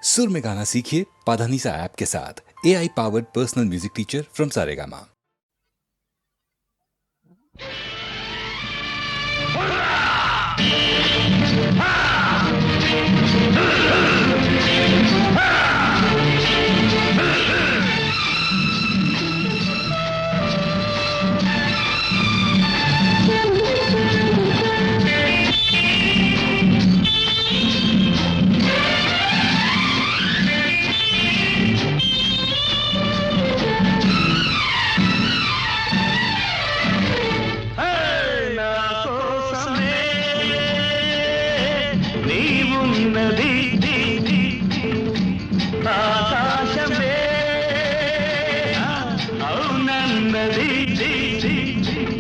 सुर में गाना सीखिए पाधानीसा ऐप के साथ। AI powered personal music teacher from Saregama.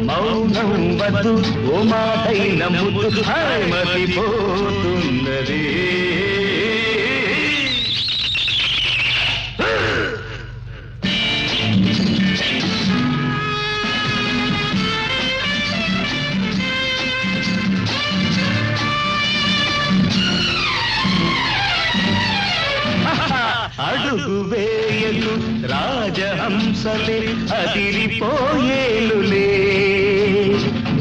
మౌనం వద్దు ఓ మాటైన ముద్దు మతిపోతున్నది. అడుగు వేయలు రాజహంసలే అదిరిపోయేలులే,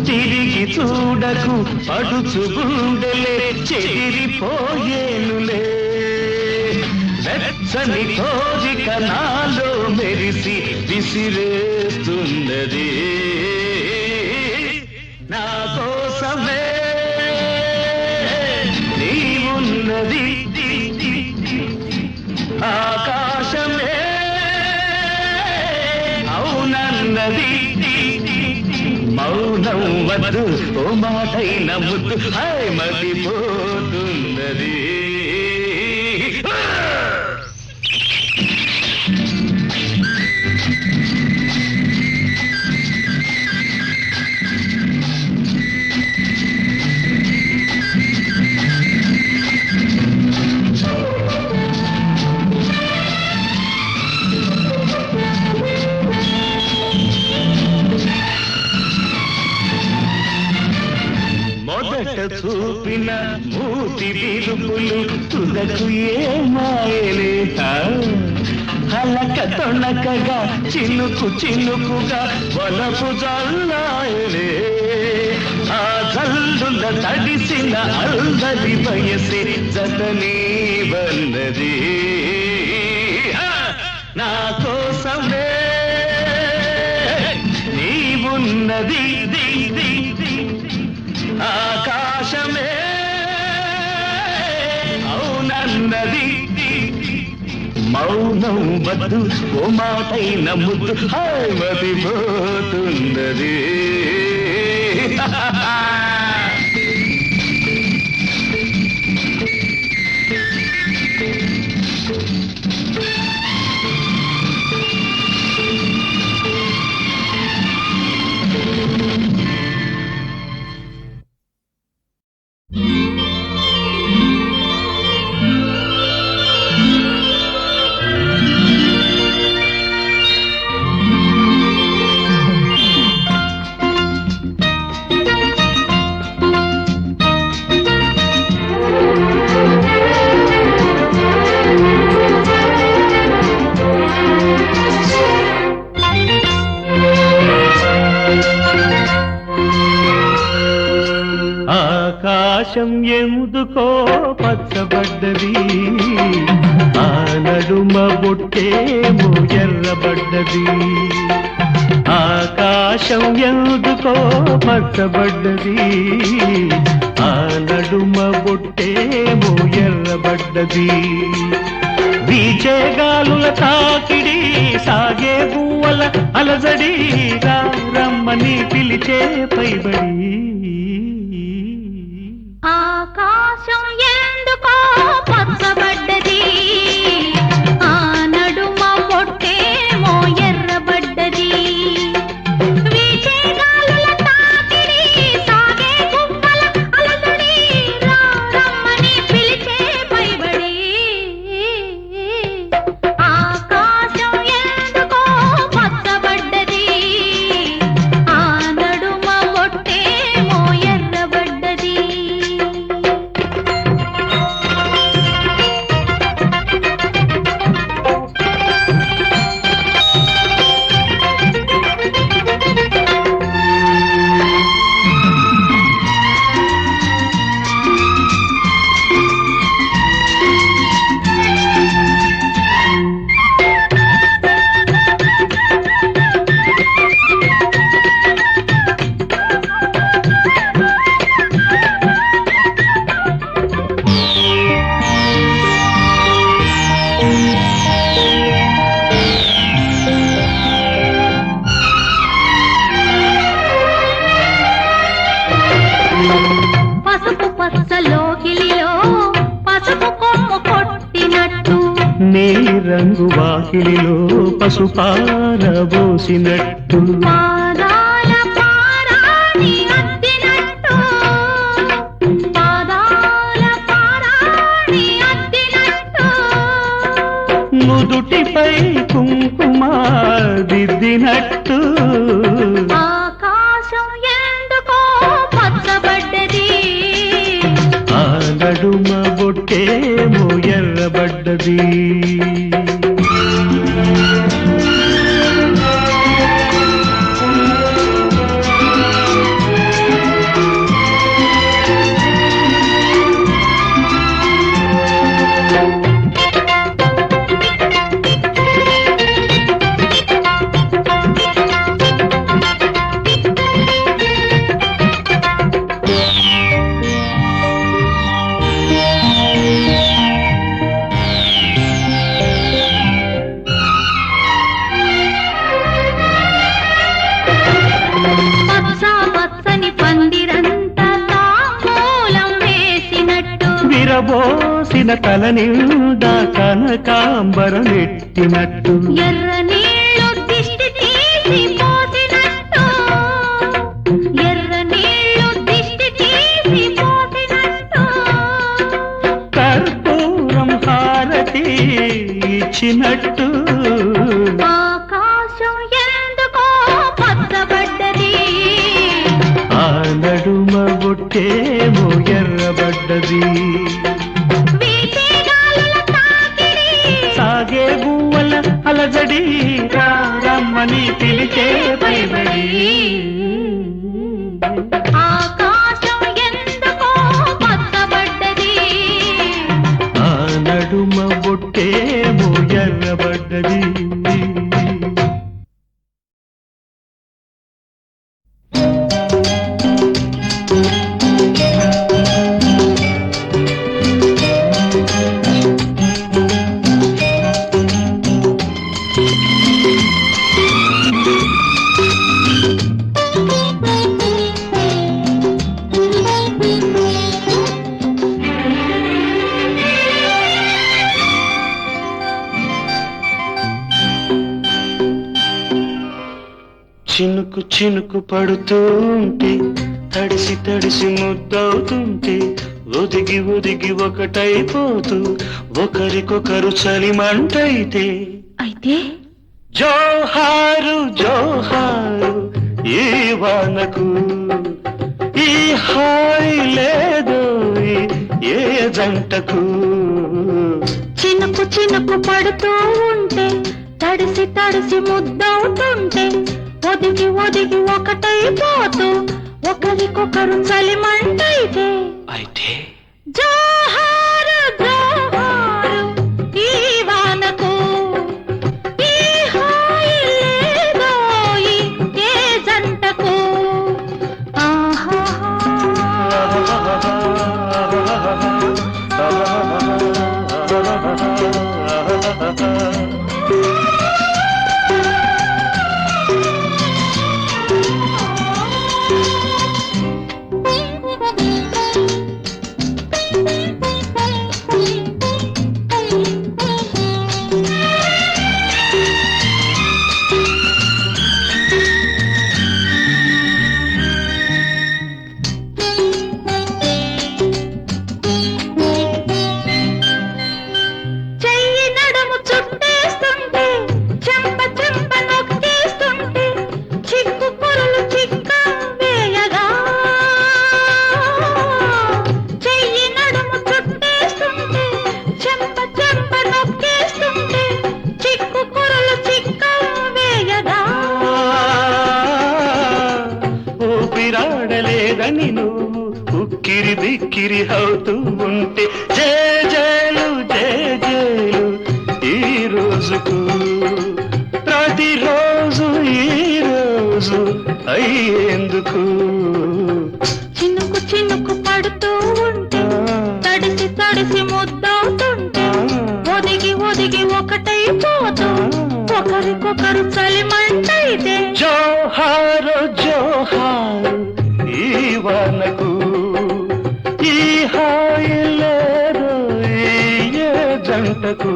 తిరిగి చూడకు పడుచు గుండెలే చెదిరిపోయేలులే. వెచ్చని కోరిక నాలో మెరిసి విసిరేస్తున్నది. నా కోసమే నీవున్నది ఆకాశమే అవునన్నది. మౌనం వద్దు ఓ మాటైన ముద్దు మతిపోతున్నది. మొదట చూపిన మూతి విరుపులు తుదకు ఏమాయలే, హలక తొణకగా చినుకు చినుకుగా వలపు జల్లాయలే. ఆ జల్లుల తడిసిన అల్లరి వయసే జతనీ వన్నది. నా కోసమే నీవున్నది ఆకాశమే అవునన్నది. మౌనం వద్దు ఓ మాటైన ముద్దు మతిపోతున్నది. ఆకాశం ఎందుకో పచ్చబడ్డది, ఆ నడుమ బొట్టేమో ఎర్రబడ్డది. ఆకాశం ఎందుకో పచ్చబడ్డది, ఆ నడుమ బొట్టేమో ఎర్రబడ్డది. వీచే గాలుల తాకిడి సాగే పువ్వుల అలజడి, రమ్మని పిలిచే పైబడి. ఆకాశం ఎందుకో పచ్చబడ్డది, ఆ నడుమ పొట్టేమో ఎర్రబడ్డది. వీచే గాలుల తాకిడి సాగే పువ్వుల అలజడి, రమ్మని పిలిచే పైబడి. ఆకాశం ఎందుకో పచ్చబడ్డది, ఆ నడుమ పొట్టేమో ఎర్రబడ్డది. నీలిరంగు వాకిలిలో పసుపారబోసినట్టు పాదాల పారాణి అద్దినట్టు పాదాల పారాణి అద్దినట్టు నుదుటిపై కుంకుమ దిద్దినట్టు ఆకాశం ఎందుకో పచ్చబడ్డది ఆ నడుమ బొట్టేమో ఎర్రబడ్డది పచ్చ పచ్చని పందిరంతా తాంబూలం వేసినట్టు విరబోసిన తల నిండా కనకాంబరం ఎట్టినట్టు ఎర్ర నీళ్ళు దిష్టి తీసి పోసినట్టు ఎర్ర నీళ్ళు దిష్టి తీసి పోసినట్టు కర్పూరం హారతి ఇచ్చినట్టు ఆకాశం ఎందుకో పచ్చబడ్డది ఆ నడుమ బొట్టేమో ఎర్రబడ్డది వీచే గాలుల తాకిడి సాగే గువ్వల అలజడి రమ్మని పిలిచే పైబడి ఆకాశం ఎందుకో పచ్చబడ్డది ఆ నడుమ బొట్టేమో ఎర్రబడ్డది చినుకు చినుకు పడుతుంటే తడిసి తడిసి ముద్దవుతుంటే ఒదిగి ఒదిగి ఒకటైపోతూ ఒకరికొకరు చలిమంటైతే అయితే జోహారు జోహారు ఈ వానకు ఈ హాయి లేదో ఏ జంటకు చినుకు చినుకు పడుతూ ఉంటే తడిసి తడిసి ముద్దవుతుంటే ఒదిగి ఒదిగి ఒకటైపోతూ ఒకరికొకరు చలిమంటైతే అయితే జోహారు జోహారు ఈ వానకు ఈ హాయి లేదోయి ఏ జంటకు చెయ్యి నడుము చుట్టేస్తుంటే చెంప చెంప నొక్కేస్తుంటే చిక్కు పొరలు చిక్క వేయగా చెయ్యి నడుము చుట్టేస్తుంటే చెంప చెంప నొక్కేస్తుంటే చిక్కు పొరలు చిక్క వేయగా ఊపిరాడలేదని నువ్వు ఉక్కిరి బిక్కిరి అవుతూ ఉంటే జేజేలు జేజేలు ఈ రోజుకు ప్రతిరోజు ఈ రోజు అయ్యేందుకు చినుకు చినుకు పడుతూ ఉంటే తడిసి తడిసి ముద్దవుతుంటే ఒదిగి ఒదిగి ఒకటైపోతూ ఒకరికొకరు చలిమంటైతే జోహారు జోహారు ఈ వానకు ఈ హాయి లేదు ఏ జంట జంటకు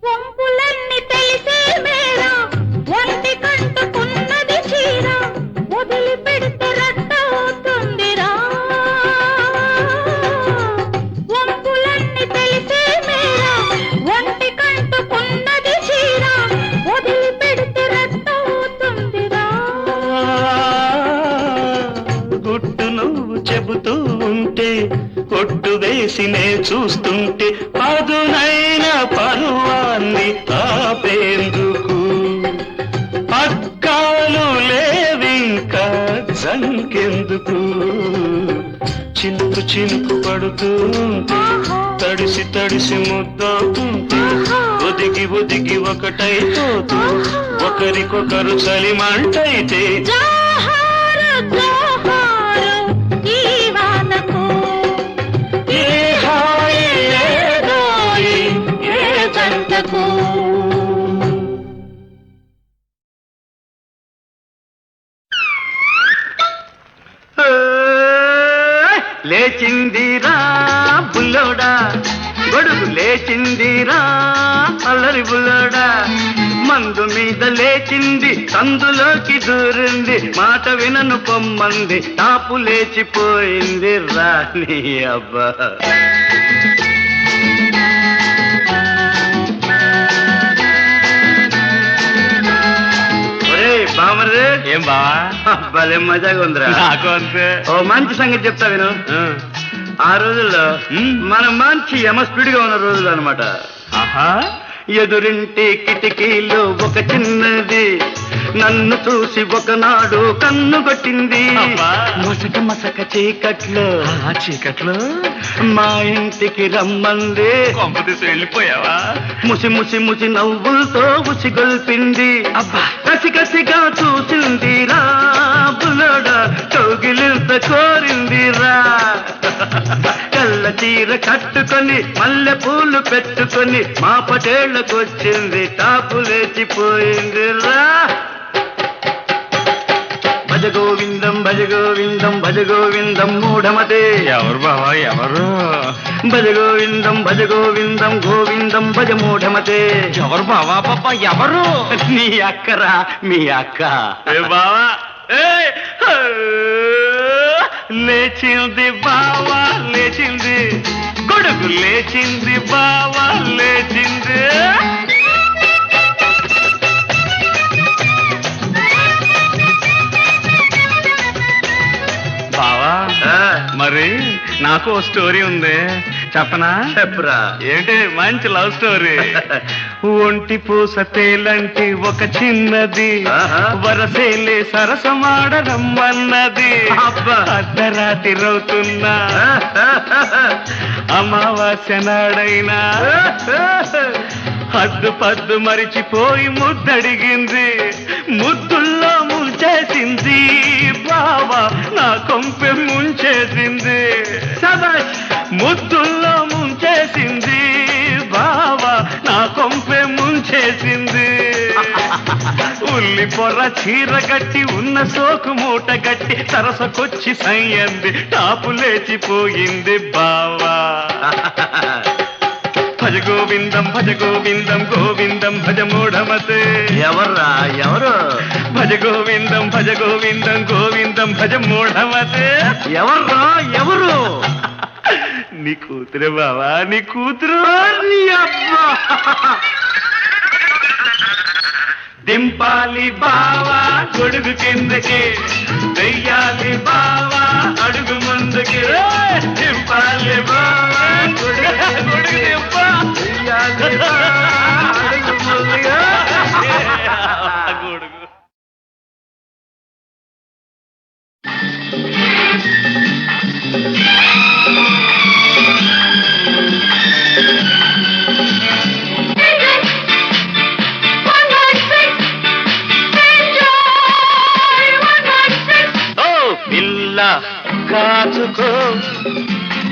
వంపులన్నీ తెలిసే మేరా ఒంటి కంటుకున్నది చీర వదిలిపెడితే రట్టవుతుందిరా వంపులన్నీ తెలిసే మేరా ఒంటి కంటుకున్నది చీర వదిలిపెడితే రట్టవుతుందిరా గుట్టు నువ్వు చెబుతూ ఉంటే కొట్టు వేసినే చూస్తుంటే అదునైన పరువాన్ని ఆపేందుకు పక్కాలు లేవింకా జంకెందుకు చినుకు చినుకు పడుతూ ఉంటే తడిసి తడిసి ముద్దవుతుంటే ఒదిగి ఒదిగి ఒకటైపోతూ ఒకరికొకరు చలిమంటైతే జోహారు జోహారు ఈ వానకు ఏ హాయి ఏ దోయి ఏ జంటకు లేచిందిరా బుల్లోడా గొడుగు లేచిందిరా అల్లరి బుల్లోడా మందు మీద లేచింది సందులోకి దూరింది మాట వినను పొమ్మంది తాపు లేచిపోయింది రాని అబ్బా బామరే ఏం బావా భలే మజాగా ఉందిరా నాకు అంతే ఓ మంచి సంగతి చెప్తా విను ఆ రోజుల్లో మనం మంచి స్పీడ్ గా ఉన్న రోజులు అనమాట ఎదురింటి కిటికీలో ఒక చిన్నది నన్ను చూసి ఒకనాడు కన్ను కొట్టింది మసక మసక చీకట్లో మా ఇంటికి రమ్మంది వెళ్ళిపోయావా ముసి ముసి ముసి నవ్వులతో ఉసిగొల్పింది కసి కసిగా చూసింది రా బుల్లడా కౌగిలింత కోరిందిరా కళ్ళ చీర కట్టుకొని మల్లె పూలు పెట్టుకొని మా పటేళ్లకొచ్చింది తాపు లేచిపోయింది రా భజ గోవిందం భజ గోవిందం భజ గోవిందం మూఢమతే ఎవరు బావా ఎవరు భజ గోవిందం భజ గోవిందం గోవిందం భజ మూఢమతే ఎవరు బావా పాప ఎవరు నీ అక్కరా మీ అక్క బావా లేచింది బావా లేచింది కొడుకు లేచింది బావా లేచింది బావా మరి నాకు ఓ స్టోరీ ఉంది చెప్పనా చెప్పరా ఏంటి మంచి లవ్ స్టోరీ ఒంటి పూస తేలంటి ఒక చిన్నది వరసేలే సరసమాడరమ్మన్నది అర్ధరాత్రి రవుతున్నా అమావాస్య నాడైనా హద్దు పద్దు మరిచిపోయి ముద్దడిగింది ముద్దుల్లో ముంచేసింది బావా నా కొంపె ముంచేసింది ముద్దుల్లో ముంచేసింది బావా నా కొంపె ముంచేసింది ఉల్లి పొర్ర చీర గట్టి ఉన్న సోకు మూట గట్టి సరసకొచ్చి సయ్యంది టాపు లేచిపోయింది బావా భజ గోవిందం గోవిందం భజ మూఢమతే ఎవర్రా ఎవరు భజ గోవిందం గోవిందం భజ మూఢమతే ఎవర్రా ఎవరు నీ కూతురే బావా నీ కూతురు నీ అబ్బా దింపాలి బావా గొడుగు కిందకి వెయ్యాలి బావా అడుగు ముందుకి దింపాలి బావా గొడుగు దింపా వెయ్యాలి బావా అడుగు ముందుగా కాచుకో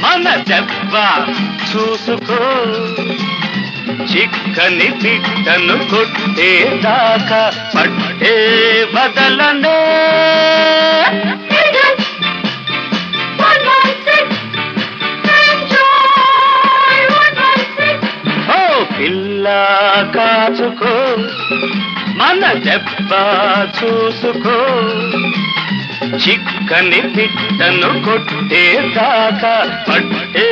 మన దెబ్బ చూసుకో చిక్కని పిట్టను కొట్టేదాకా పట్టే బదలనే ఓ పిల్ల కాచుకో మన దెబ్బ చూసుకో చిక్కని పిట్టను కొట్టేదాకా పట్టే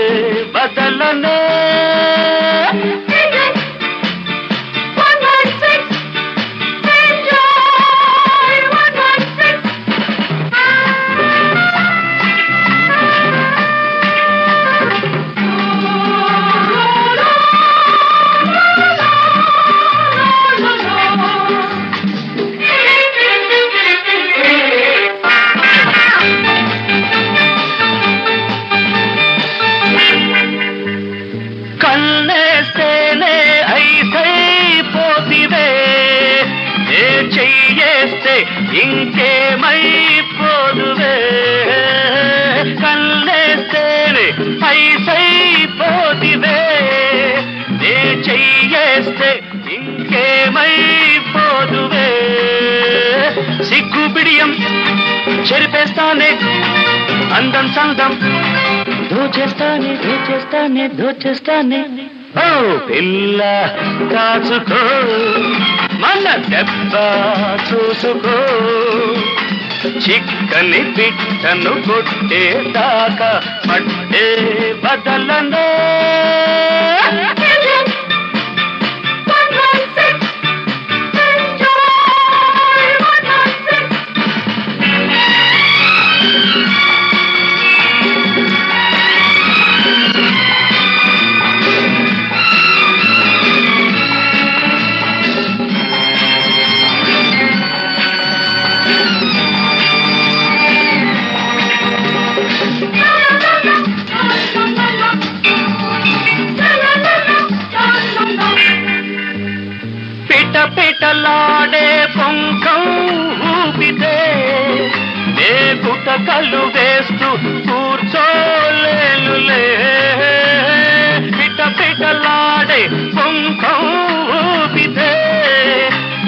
బదలనే కన్నేస్తేనే ఐసైపోతివే ఏ చెయ్యేస్తే ఇంకేమైపోదువే కన్నేస్తేనే ఐసైపోతివే ఏ చెయ్యేస్తే ఇంకేమైపోదువే సిగ్గు బిడియం చెరిపేస్తానే అందం సందం దోచేస్తానే ఓ పిల్ల కాచుకో మన దెబ్బ చూసుకో చిక్కని పిట్టను కొట్టేదాకా పట్టే బదలనే పిటలాడే పొంకం ఊపితే నే గుటకలు వేస్తూ కూర్చోలేనులే పిటలాడే పొంకం ఊపితే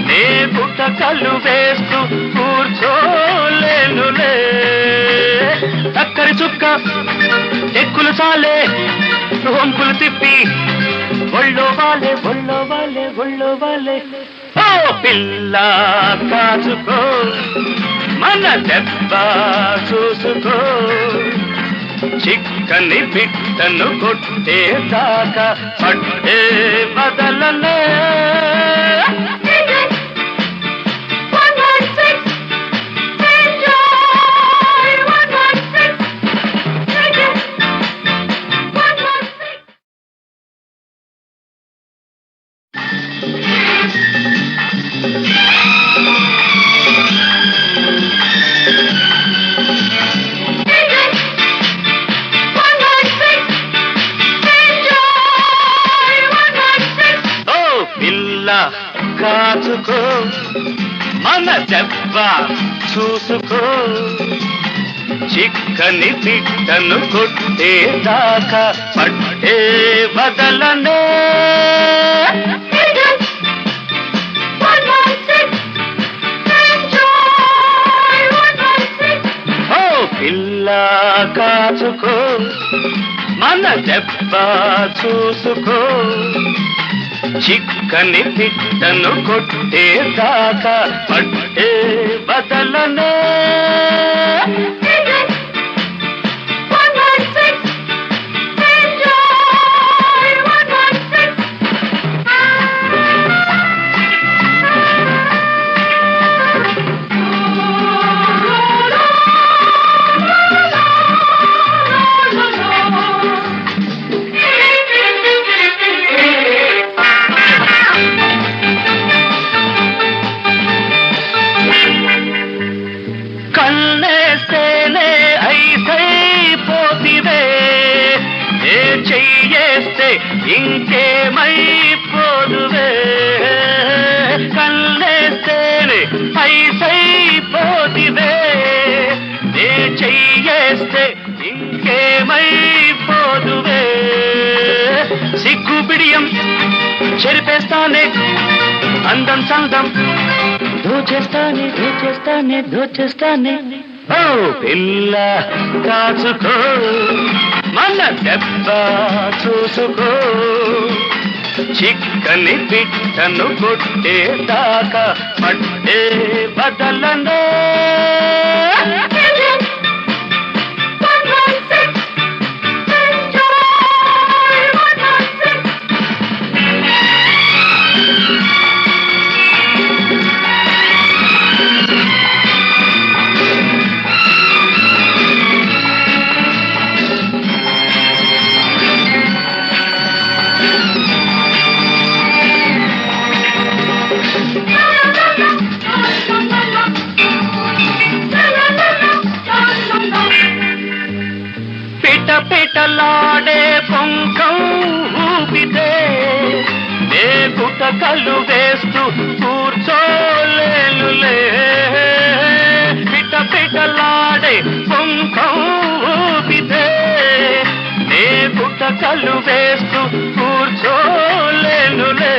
నే గుటకలు వేస్తూ కూర్చోలేనులే చక్కరి చుక్క ఎక్కులు సాలే వంపులు తిప్పి ఒళ్ళో వాలే ఓ పిల్ల కాచుకో మన దెబ్బ చూసుకో చిక్కని పిట్టను కొట్టేదాకా పట్టే బదలనే కాచుకో మన దెబ్బ చూసుకో చిక్కని పిట్టను కొట్టేదాకా పట్టే బదలనే ఓ పిల్ల కాచుకో మన దెబ్బ చూసుకో చిక్కని పిట్టను కొట్టేదాకా పట్టే బదలనే చెయ్యేస్తే ఇంకేమైపోదువే కన్నేస్తేనే ఐసైపోతివే నే చెయ్యేస్తే దోచేస్తానే అందం సందం దోచేస్తానే దోచేస్తానే దోచేస్తానే ఓ పిల్ల కాచుకో మన దెబ్బ చూసుకో చిక్కని పిట్టను కొట్టేదాకా పట్టే బదలనే పిటలాడే పొంకం ఊపితే నే గుటకలు వేస్తూ కూర్చోలేనులే పిటలాడే పొంకం ఊపితే నే గుటకలు వేస్తూ కూర్చోలేనులే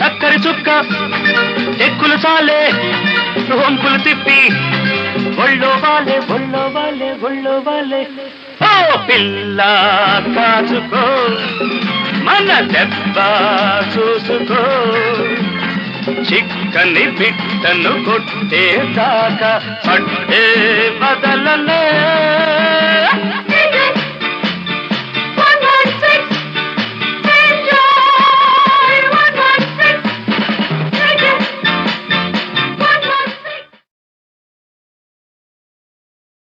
చక్కరి చుక్క ఎక్కులు సాలే వంపులు తిప్పి ఒళ్ళో వాలే ఒళ్ళో వాలే ఒళ్ళో వాలే ఓ పిల్ల కాచుకో మన దెబ్బ చూసుకో చిక్కని పిట్టను కొట్టేదాకా పట్టే బదలనే